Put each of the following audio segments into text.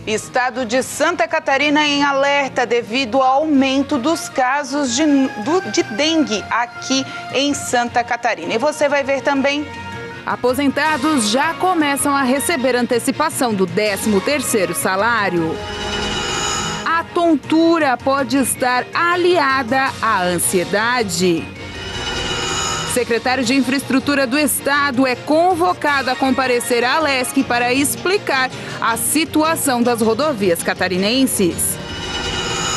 Estado de Santa Catarina em alerta devido ao aumento dos casos de dengue aqui em Santa Catarina. E você vai ver também. Aposentados já começam a receber antecipação do 13º salário. A tontura pode estar aliada à ansiedade. Secretário de Infraestrutura do Estado é convocado a comparecer à Alesc para explicar a situação das rodovias catarinenses.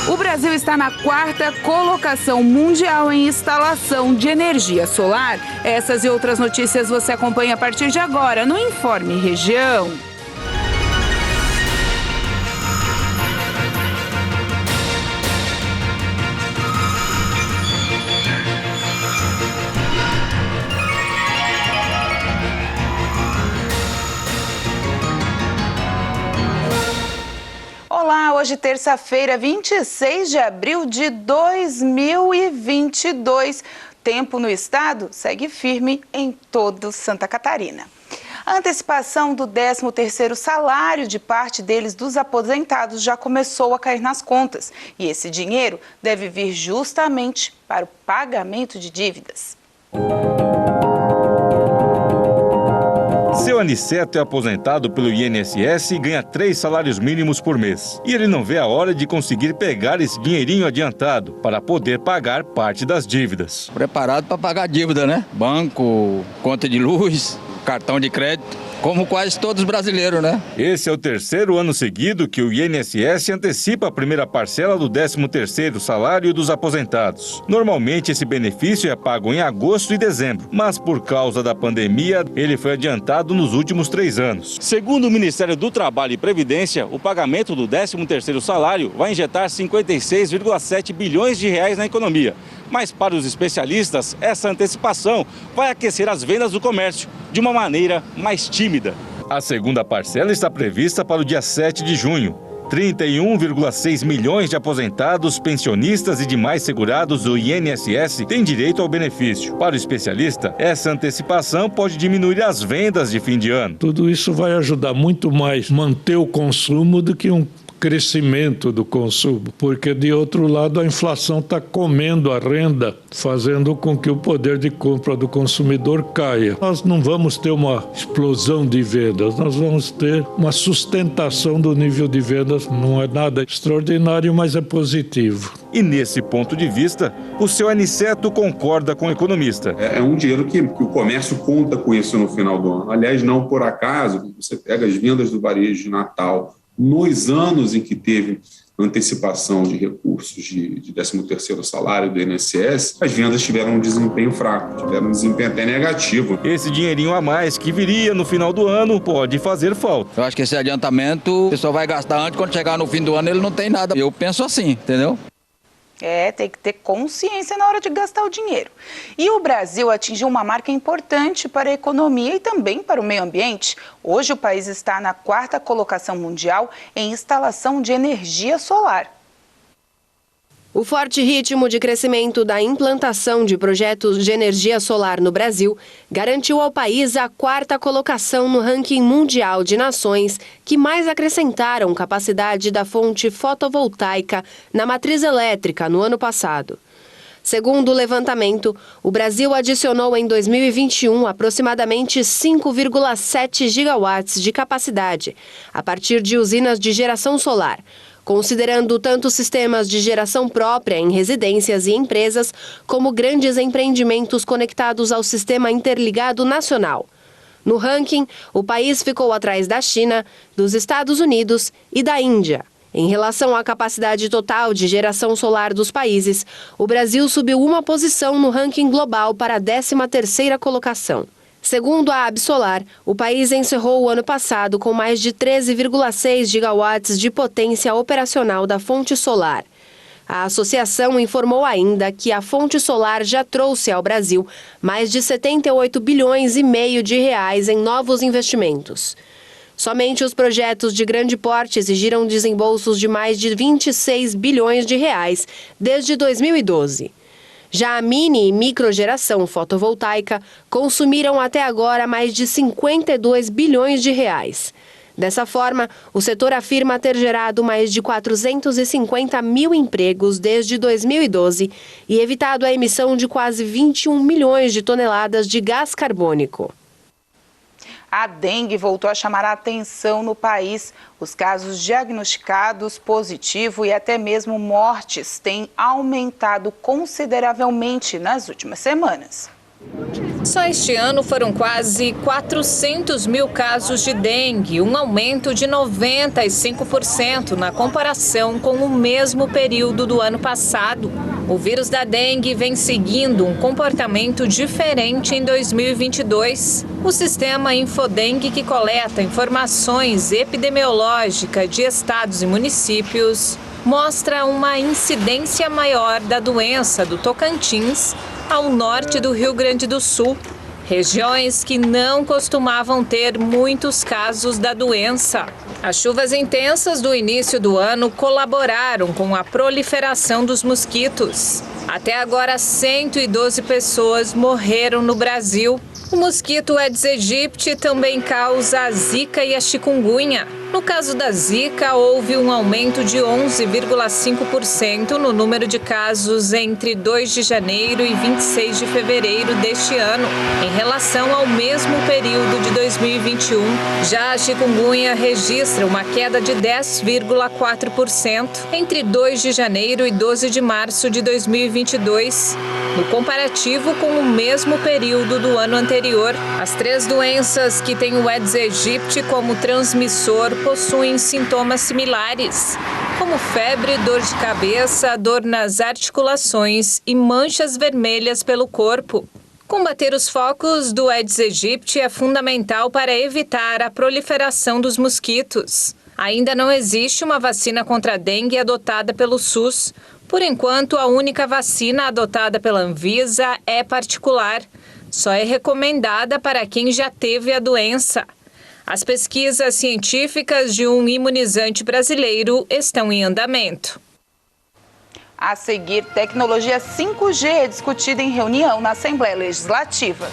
O Brasil está na 4ª colocação mundial em instalação de energia solar. Essas e outras notícias você acompanha a partir de agora no Informe Região. Olá, hoje terça-feira, 26 de abril de 2022. Tempo no estado segue firme em todo Santa Catarina. A antecipação do 13º salário de parte deles dos aposentados já começou a cair nas contas. E esse dinheiro deve vir justamente para o pagamento de dívidas. Seu Aniceto é aposentado pelo INSS e ganha 3 salários mínimos por mês. E ele não vê a hora de conseguir pegar esse dinheirinho adiantado para poder pagar parte das dívidas. Preparado para pagar a dívida, né? Banco, conta de luz, cartão de crédito, como quase todos os brasileiros, né? Esse é o 3º ano seguido que o INSS antecipa a primeira parcela do 13º salário dos aposentados. Normalmente esse benefício é pago em agosto e dezembro, mas por causa da pandemia, ele foi adiantado nos últimos 3 anos. Segundo o Ministério do Trabalho e Previdência, o pagamento do 13º salário vai injetar 56,7 bilhões de reais na economia. Mas para os especialistas, essa antecipação vai aquecer as vendas do comércio de uma maneira mais tímida. A segunda parcela está prevista para o dia 7 de junho. 31,6 milhões de aposentados, pensionistas e demais segurados do INSS têm direito ao benefício. Para o especialista, essa antecipação pode diminuir as vendas de fim de ano. Tudo isso vai ajudar muito mais a manter o consumo do que um crescimento do consumo, porque de outro lado a inflação está comendo a renda, fazendo com que o poder de compra do consumidor caia. Nós não vamos ter uma explosão de vendas, nós vamos ter uma sustentação do nível de vendas, não é nada extraordinário, mas é positivo. E nesse ponto de vista, o seu Aniceto concorda com o economista. É um dinheiro que o comércio conta com isso no final do ano. Aliás, não por acaso, você pega as vendas do varejo de Natal, nos anos em que teve antecipação de recursos de 13º salário do INSS, as vendas tiveram um desempenho fraco, tiveram um desempenho até negativo. Esse dinheirinho a mais que viria no final do ano pode fazer falta. Eu acho que esse adiantamento, o pessoal vai gastar antes, quando chegar no fim do ano ele não tem nada. Eu penso assim, entendeu? Tem que ter consciência na hora de gastar o dinheiro. E o Brasil atingiu uma marca importante para a economia e também para o meio ambiente. Hoje o país está na 4ª colocação mundial em instalação de energia solar. O forte ritmo de crescimento da implantação de projetos de energia solar no Brasil garantiu ao país a 4ª colocação no ranking mundial de nações que mais acrescentaram capacidade da fonte fotovoltaica na matriz elétrica no ano passado. Segundo o levantamento, o Brasil adicionou em 2021 aproximadamente 5,7 gigawatts de capacidade, a partir de usinas de geração solar, considerando tanto sistemas de geração própria em residências e empresas, como grandes empreendimentos conectados ao Sistema Interligado Nacional. No ranking, o país ficou atrás da China, dos Estados Unidos e da Índia. Em relação à capacidade total de geração solar dos países, o Brasil subiu uma posição no ranking global para a 13ª colocação. Segundo a Absolar, o país encerrou o ano passado com mais de 13,6 gigawatts de potência operacional da fonte solar. A associação informou ainda que a fonte solar já trouxe ao Brasil mais de 78 bilhões e meio de reais em novos investimentos. Somente os projetos de grande porte exigiram desembolsos de mais de 26 bilhões de reais desde 2012. Já a mini e microgeração fotovoltaica consumiram até agora mais de 52 bilhões de reais. Dessa forma, o setor afirma ter gerado mais de 450 mil empregos desde 2012 e evitado a emissão de quase 21 milhões de toneladas de gás carbônico. A dengue voltou a chamar a atenção no país. Os casos diagnosticados positivo e até mesmo mortes têm aumentado consideravelmente nas últimas semanas. Só este ano foram quase 400 mil casos de dengue, um aumento de 95% na comparação com o mesmo período do ano passado. O vírus da dengue vem seguindo um comportamento diferente em 2022. O sistema Infodengue, que coleta informações epidemiológicas de estados e municípios, mostra uma incidência maior da doença do Tocantins ao norte do Rio Grande do Sul, regiões que não costumavam ter muitos casos da doença. As chuvas intensas do início do ano colaboraram com a proliferação dos mosquitos. Até agora, 112 pessoas morreram no Brasil. O mosquito Aedes aegypti também causa a zika e a chikungunya. No caso da zika, houve um aumento de 11,5% no número de casos entre 2 de janeiro e 26 de fevereiro deste ano, em relação ao mesmo período de 2021. Já a chikungunya registra uma queda de 10,4% entre 2 de janeiro e 12 de março de 2022, no comparativo com o mesmo período do ano anterior. As 3 doenças que têm o Aedes aegypti como transmissor possuem sintomas similares, como febre, dor de cabeça, dor nas articulações e manchas vermelhas pelo corpo. Combater os focos do Aedes aegypti é fundamental para evitar a proliferação dos mosquitos. Ainda não existe uma vacina contra a dengue adotada pelo SUS. Por enquanto, a única vacina adotada pela Anvisa é particular. Só é recomendada para quem já teve a doença. As pesquisas científicas de um imunizante brasileiro estão em andamento. A seguir, tecnologia 5G é discutida em reunião na Assembleia Legislativa.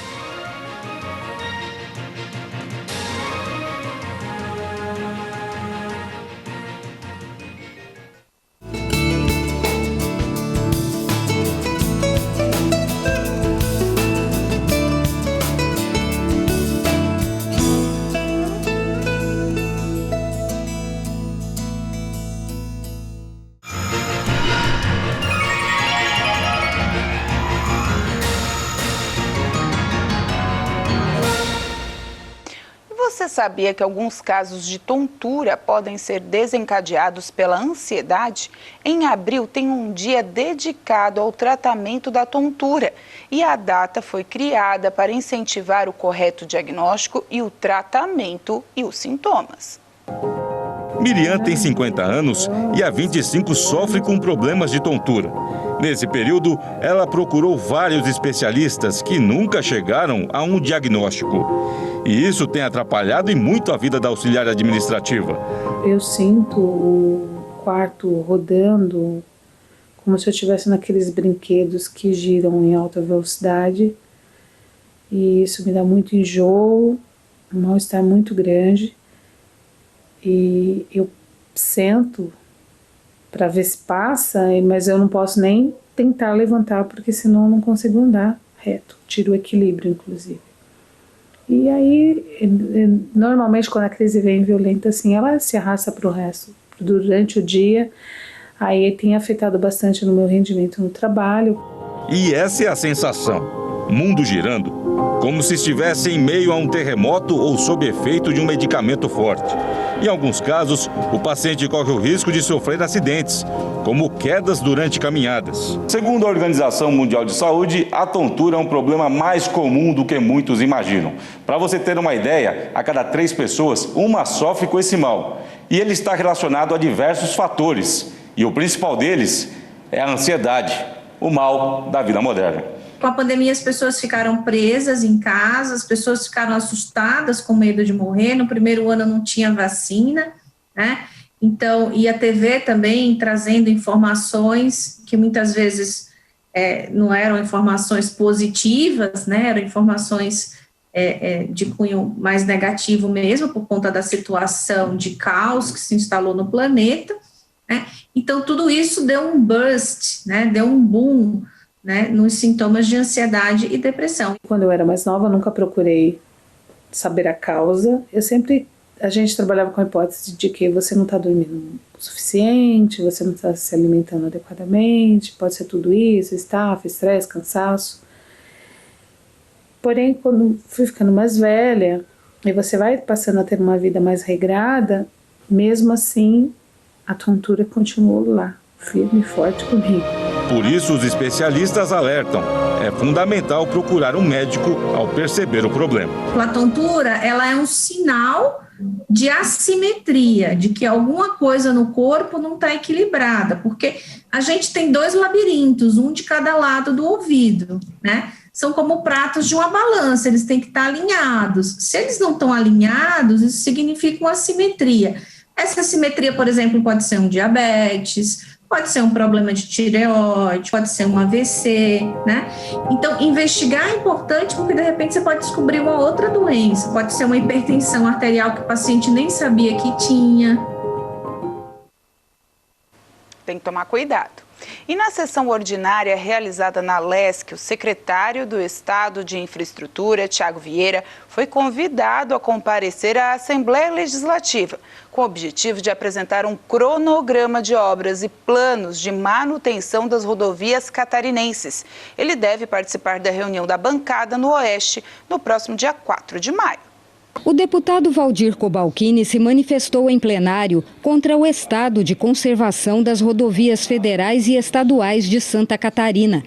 Você sabia que alguns casos de tontura podem ser desencadeados pela ansiedade? Em abril tem um dia dedicado ao tratamento da tontura e a data foi criada para incentivar o correto diagnóstico e o tratamento e os sintomas. Miriam tem 50 anos e há 25 sofre com problemas de tontura. Nesse período, ela procurou vários especialistas que nunca chegaram a um diagnóstico. E isso tem atrapalhado e muito a vida da auxiliar administrativa. Eu sinto o quarto rodando como se eu estivesse naqueles brinquedos que giram em alta velocidade. E isso me dá muito enjoo, um mal-estar muito grande. E eu sento para ver se passa, mas eu não posso nem tentar levantar, porque senão eu não consigo andar reto. Tiro o equilíbrio, inclusive. E aí, normalmente quando a crise vem violenta assim, ela se arrasta para o resto. Durante o dia, aí tem afetado bastante no meu rendimento no trabalho. E essa é a sensação. Mundo girando, como se estivesse em meio a um terremoto ou sob efeito de um medicamento forte. Em alguns casos, o paciente corre o risco de sofrer acidentes, como quedas durante caminhadas. Segundo a Organização Mundial de Saúde, a tontura é um problema mais comum do que muitos imaginam. Para você ter uma ideia, a cada 3 pessoas, uma sofre com esse mal. E ele está relacionado a diversos fatores. E o principal deles é a ansiedade, o mal da vida moderna. Com a pandemia, as pessoas ficaram presas em casa, as pessoas ficaram assustadas com medo de morrer. No primeiro ano não tinha vacina, né? Então, e a TV também trazendo informações que muitas vezes não eram informações positivas, né? Eram informações de cunho mais negativo mesmo, por conta da situação de caos que se instalou no planeta, né? Então, tudo isso deu um burst, né? Deu um boom, né, nos sintomas de ansiedade e depressão. Quando eu era mais nova, eu nunca procurei saber a causa. A gente trabalhava com a hipótese de que você não está dormindo o suficiente, você não está se alimentando adequadamente, pode ser tudo isso, estafa, estresse, cansaço. Porém, quando fui ficando mais velha, e você vai passando a ter uma vida mais regrada, mesmo assim, a tontura continuou lá, firme e forte comigo. Por isso, os especialistas alertam. É fundamental procurar um médico ao perceber o problema. A tontura, ela é um sinal de assimetria, de que alguma coisa no corpo não está equilibrada, porque a gente tem 2 labirintos, um de cada lado do ouvido, né? São como pratos de uma balança, eles têm que estar alinhados. Se eles não estão alinhados, isso significa uma assimetria. Essa assimetria, por exemplo, pode ser um diabetes, pode ser um problema de tireoide, pode ser um AVC, né? Então, investigar é importante porque, de repente, você pode descobrir uma outra doença. Pode ser uma hipertensão arterial que o paciente nem sabia que tinha. Tem que tomar cuidado. E na sessão ordinária realizada na LESC, o secretário do Estado de Infraestrutura, Tiago Vieira, foi convidado a comparecer à Assembleia Legislativa, com o objetivo de apresentar um cronograma de obras e planos de manutenção das rodovias catarinenses. Ele deve participar da reunião da bancada no Oeste no próximo dia 4 de maio. O deputado Valdir Cobalcini se manifestou em plenário contra o estado de conservação das rodovias federais e estaduais de Santa Catarina.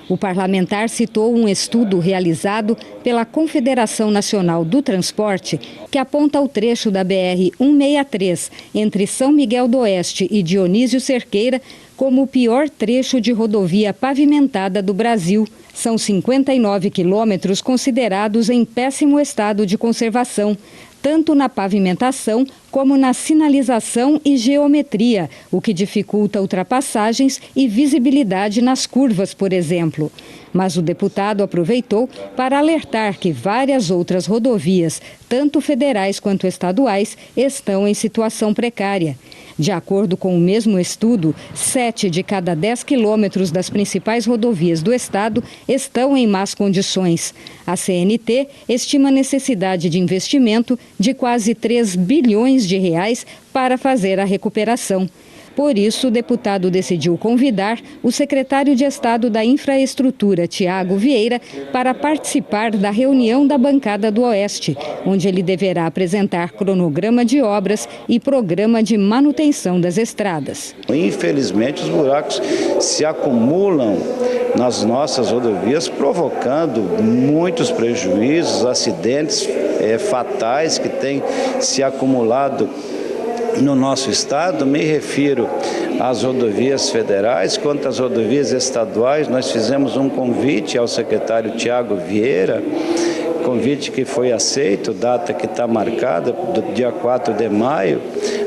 O parlamentar citou um estudo realizado pela Confederação Nacional do Transporte que aponta o trecho da BR-163 entre São Miguel do Oeste e Dionísio Cerqueira como o pior trecho de rodovia pavimentada do Brasil. São 59 quilômetros considerados em péssimo estado de conservação, tanto na pavimentação como na sinalização e geometria, o que dificulta ultrapassagens e visibilidade nas curvas, por exemplo. Mas o deputado aproveitou para alertar que várias outras rodovias, tanto federais quanto estaduais, estão em situação precária. De acordo com o mesmo estudo, 7 de cada 10 quilômetros das principais rodovias do estado estão em más condições. A CNT estima a necessidade de investimento de quase 3 bilhões de reais para fazer a recuperação. Por isso, o deputado decidiu convidar o secretário de Estado da Infraestrutura, Tiago Vieira, para participar da reunião da bancada do Oeste, onde ele deverá apresentar cronograma de obras e programa de manutenção das estradas. Infelizmente, os buracos se acumulam nas nossas rodovias, provocando muitos prejuízos, acidentes fatais que têm se acumulado no nosso estado. Me refiro às rodovias federais, quanto às rodovias estaduais. Nós fizemos um convite ao secretário Tiago Vieira, convite que foi aceito, data que está marcada, do dia 4 de maio,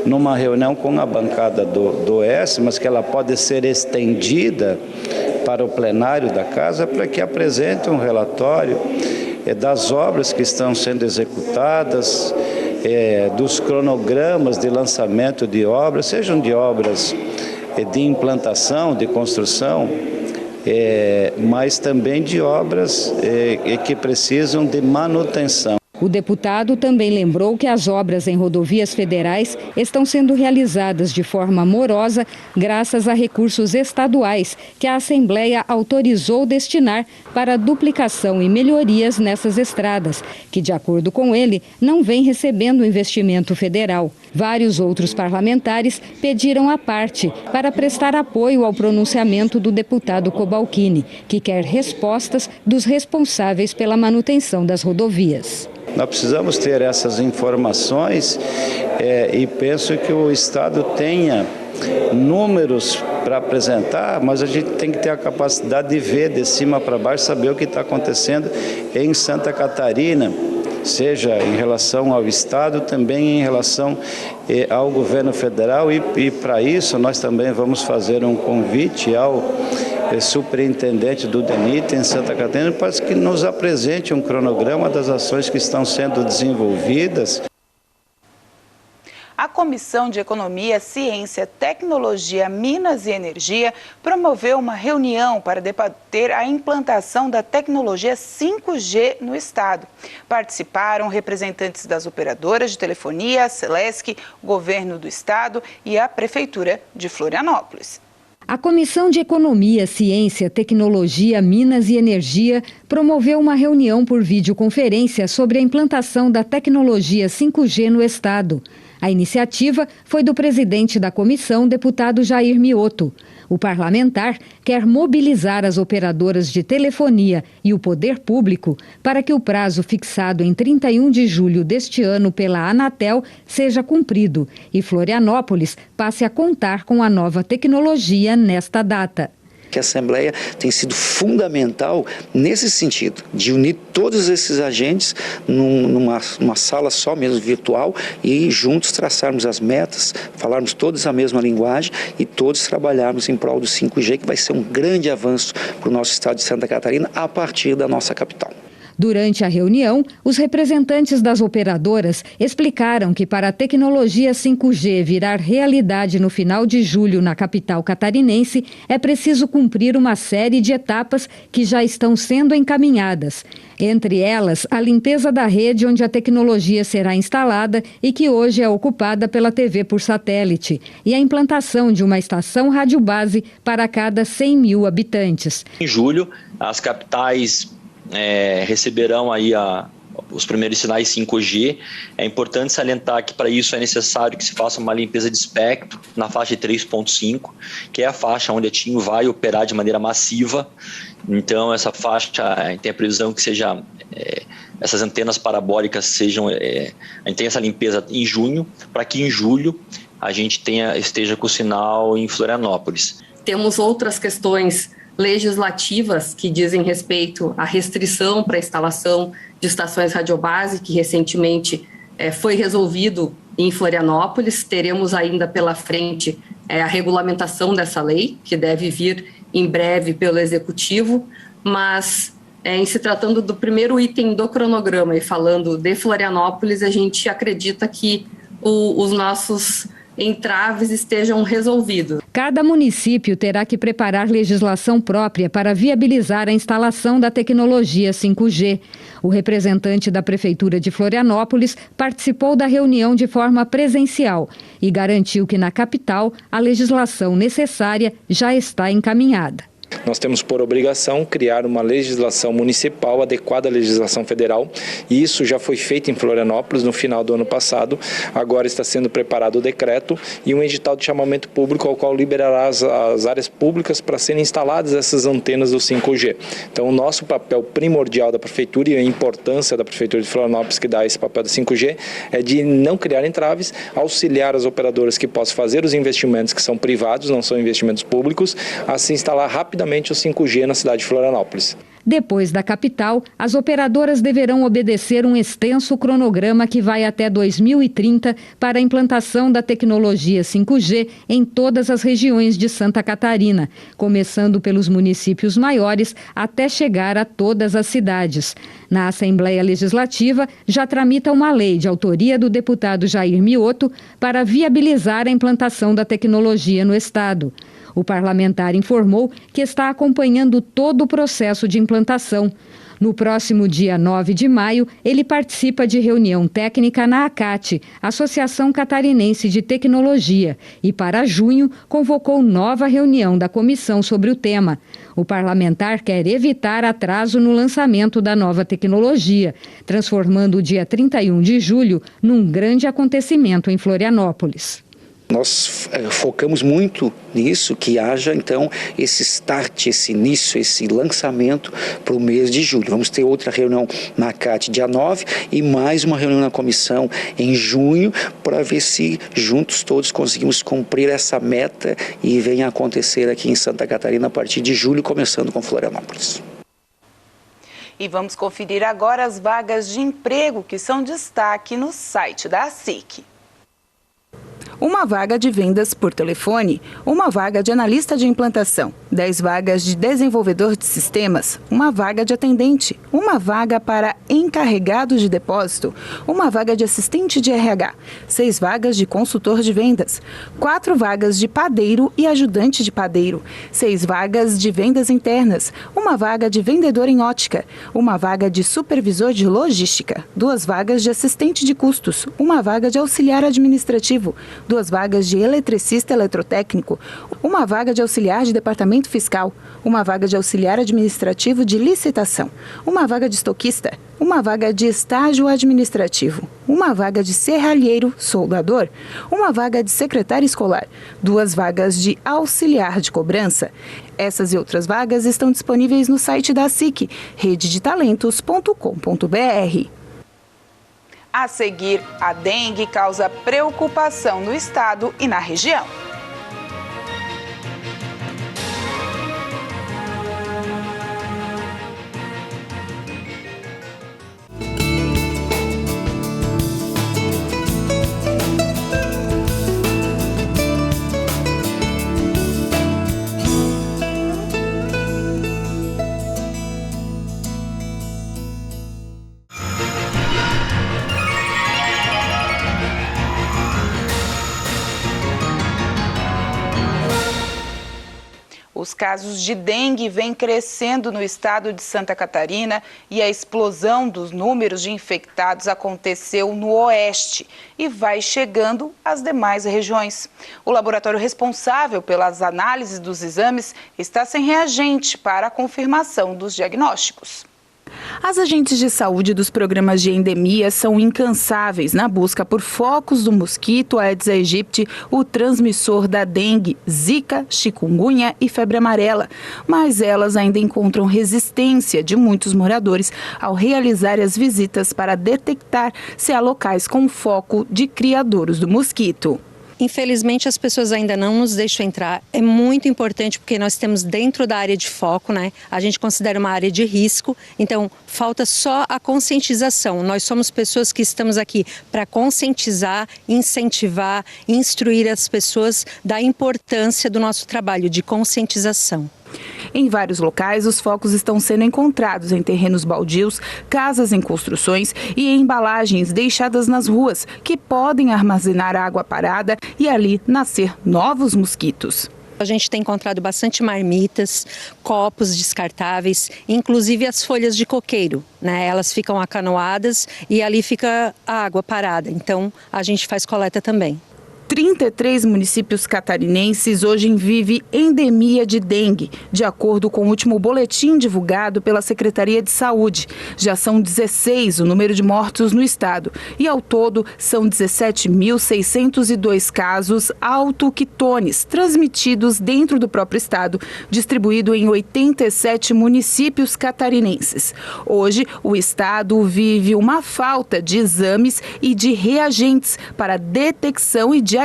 numa reunião com a bancada do Oeste, mas que ela pode ser estendida para o plenário da Casa para que apresente um relatório das obras que estão sendo executadas, dos cronogramas de lançamento de obras, sejam de obras de implantação, de construção, mas também de obras que precisam de manutenção. O deputado também lembrou que as obras em rodovias federais estão sendo realizadas de forma morosa graças a recursos estaduais que a Assembleia autorizou destinar para duplicação e melhorias nessas estradas, que, de acordo com ele, não vem recebendo investimento federal. Vários outros parlamentares pediram a parte para prestar apoio ao pronunciamento do deputado Cobalcini, que quer respostas dos responsáveis pela manutenção das rodovias. Nós precisamos ter essas informações e penso que o Estado tenha números para apresentar, mas a gente tem que ter a capacidade de ver de cima para baixo, saber o que está acontecendo em Santa Catarina, seja em relação ao Estado, também em relação ao governo federal, e para isso nós também vamos fazer um convite ao superintendente do DENIT em Santa Catarina, para que nos apresente um cronograma das ações que estão sendo desenvolvidas. A Comissão de Economia, Ciência, Tecnologia, Minas e Energia promoveu uma reunião para debater a implantação da tecnologia 5G no estado. Participaram representantes das operadoras de telefonia, a Celesc, o governo do estado e a Prefeitura de Florianópolis. A Comissão de Economia, Ciência, Tecnologia, Minas e Energia promoveu uma reunião por videoconferência sobre a implantação da tecnologia 5G no estado. A iniciativa foi do presidente da comissão, deputado Jair Mioto. O parlamentar quer mobilizar as operadoras de telefonia e o poder público para que o prazo fixado em 31 de julho deste ano pela Anatel seja cumprido e Florianópolis passe a contar com a nova tecnologia nesta data. Que a Assembleia tem sido fundamental nesse sentido, de unir todos esses agentes numa sala só mesmo virtual e juntos traçarmos as metas, falarmos todos a mesma linguagem e todos trabalharmos em prol do 5G, que vai ser um grande avanço para o nosso estado de Santa Catarina a partir da nossa capital. Durante a reunião, os representantes das operadoras explicaram que para a tecnologia 5G virar realidade no final de julho na capital catarinense, é preciso cumprir uma série de etapas que já estão sendo encaminhadas. Entre elas, a limpeza da rede onde a tecnologia será instalada e que hoje é ocupada pela TV por satélite, e a implantação de uma estação radiobase para cada 100 mil habitantes. Em julho, as capitais receberão aí os primeiros sinais 5G. É importante salientar que para isso é necessário que se faça uma limpeza de espectro na faixa de 3.5, que é a faixa onde a TIM vai operar de maneira massiva. Então essa faixa tem a previsão que seja essas antenas parabólicas sejam a gente tem essa limpeza em junho, para que em julho a gente esteja com o sinal em Florianópolis. Temos outras questões legislativas que dizem respeito à restrição para a instalação de estações radiobase, que recentemente foi resolvido em Florianópolis. Teremos ainda pela frente a regulamentação dessa lei, que deve vir em breve pelo Executivo, mas em se tratando do primeiro item do cronograma e falando de Florianópolis, a gente acredita que os nossos entraves estejam resolvidos. Cada município terá que preparar legislação própria para viabilizar a instalação da tecnologia 5G. O representante da Prefeitura de Florianópolis participou da reunião de forma presencial e garantiu que na capital a legislação necessária já está encaminhada. Nós temos por obrigação criar uma legislação municipal adequada à legislação federal, e isso já foi feito em Florianópolis no final do ano passado. Agora está sendo preparado o decreto e um edital de chamamento público ao qual liberará as áreas públicas para serem instaladas essas antenas do 5G. Então o nosso papel primordial da Prefeitura e a importância da Prefeitura de Florianópolis que dá esse papel do 5G é de não criar entraves, auxiliar as operadoras que possam fazer os investimentos que são privados, não são investimentos públicos, a se instalar rapidamente o 5G na cidade de Florianópolis. Depois da capital, as operadoras deverão obedecer um extenso cronograma que vai até 2030 para a implantação da tecnologia 5G em todas as regiões de Santa Catarina, começando pelos municípios maiores até chegar a todas as cidades. Na Assembleia Legislativa, já tramita uma lei de autoria do deputado Jair Mioto para viabilizar a implantação da tecnologia no estado. O parlamentar informou que está acompanhando todo o processo de implantação. No próximo dia 9 de maio, ele participa de reunião técnica na ACAT, Associação Catarinense de Tecnologia, e para junho convocou nova reunião da comissão sobre o tema. O parlamentar quer evitar atraso no lançamento da nova tecnologia, transformando o dia 31 de julho num grande acontecimento em Florianópolis. Nós focamos muito nisso, que haja então esse start, esse início, esse lançamento para o mês de julho. Vamos ter outra reunião na CAT dia 9 e mais uma reunião na comissão em junho para ver se juntos todos conseguimos cumprir essa meta e venha acontecer aqui em Santa Catarina a partir de julho, começando com Florianópolis. E vamos conferir agora as vagas de emprego que são destaque no site da ASIC. uma vaga de vendas por telefone, uma vaga de analista de implantação, 10 vagas de desenvolvedor de sistemas, uma vaga de atendente, uma vaga para encarregado de depósito, uma vaga de assistente de RH, 6 vagas de consultor de vendas, 4 vagas de padeiro e ajudante de padeiro, 6 vagas de vendas internas, uma vaga de vendedor em ótica, uma vaga de supervisor de logística, 2 vagas de assistente de custos, uma vaga de auxiliar administrativo, 2 vagas de eletricista eletrotécnico, uma vaga de auxiliar de departamento fiscal, uma vaga de auxiliar administrativo de licitação, uma vaga de estoquista, uma vaga de estágio administrativo, uma vaga de serralheiro soldador, uma vaga de secretário escolar, 2 vagas de auxiliar de cobrança. Essas e outras vagas estão disponíveis no site da SIC, rededetalentos.com.br. A seguir, a dengue causa preocupação no estado e na região. Os casos de dengue vêm crescendo no estado de Santa Catarina e a explosão dos números de infectados aconteceu no oeste e vai chegando às demais regiões. O laboratório responsável pelas análises dos exames está sem reagente para a confirmação dos diagnósticos. As agentes de saúde dos programas de endemia são incansáveis na busca por focos do mosquito Aedes aegypti, o transmissor da dengue, zika, chikungunya e febre amarela. Mas elas ainda encontram resistência de muitos moradores ao realizar as visitas para detectar se há locais com foco de criadouros do mosquito. Infelizmente, as pessoas ainda não nos deixam entrar. É muito importante porque nós temos dentro da área de foco, né? A gente considera uma área de risco, então falta só a conscientização. Nós somos pessoas que estamos aqui para conscientizar, incentivar, instruir as pessoas da importância do nosso trabalho de conscientização. Em vários locais, os focos estão sendo encontrados em terrenos baldios, casas em construções e em embalagens deixadas nas ruas, que podem armazenar água parada e ali nascer novos mosquitos. A gente tem encontrado bastante marmitas, copos descartáveis, inclusive as folhas de coqueiro, né? Elas ficam acanoadas e ali fica a água parada, então a gente faz coleta também. 33 municípios catarinenses hoje vivem endemia de dengue, de acordo com o último boletim divulgado pela Secretaria de Saúde. Já são 16 o número de mortos no estado e, ao todo, são 17.602 casos autoqutones transmitidos dentro do próprio estado, distribuído em 87 municípios catarinenses. Hoje, o estado vive uma falta de exames e de reagentes para detecção e diagnóstico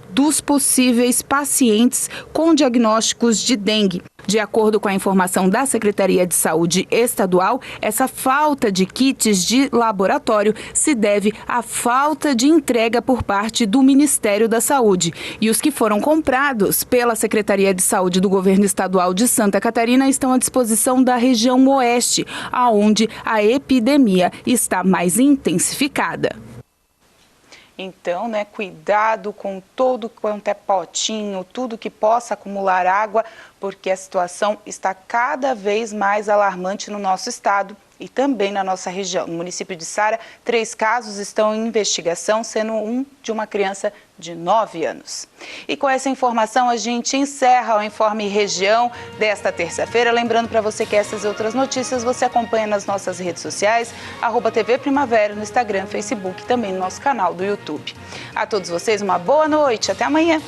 dos possíveis pacientes com diagnósticos de dengue. De acordo com a informação da Secretaria de Saúde Estadual, essa falta de kits de laboratório se deve à falta de entrega por parte do Ministério da Saúde. E os que foram comprados pela Secretaria de Saúde do Governo Estadual de Santa Catarina estão à disposição da região oeste, aonde a epidemia está mais intensificada. Então, cuidado com tudo quanto é potinho, tudo que possa acumular água, porque a situação está cada vez mais alarmante no nosso estado e também na nossa região. No município de Sara, 3 casos estão em investigação, sendo um de uma criança de 9 anos. E com essa informação a gente encerra o Informe Região desta terça-feira. Lembrando para você que essas e outras notícias você acompanha nas nossas redes sociais, @TV Primavera, no Instagram, Facebook e também no nosso canal do YouTube. A todos vocês uma boa noite, até amanhã.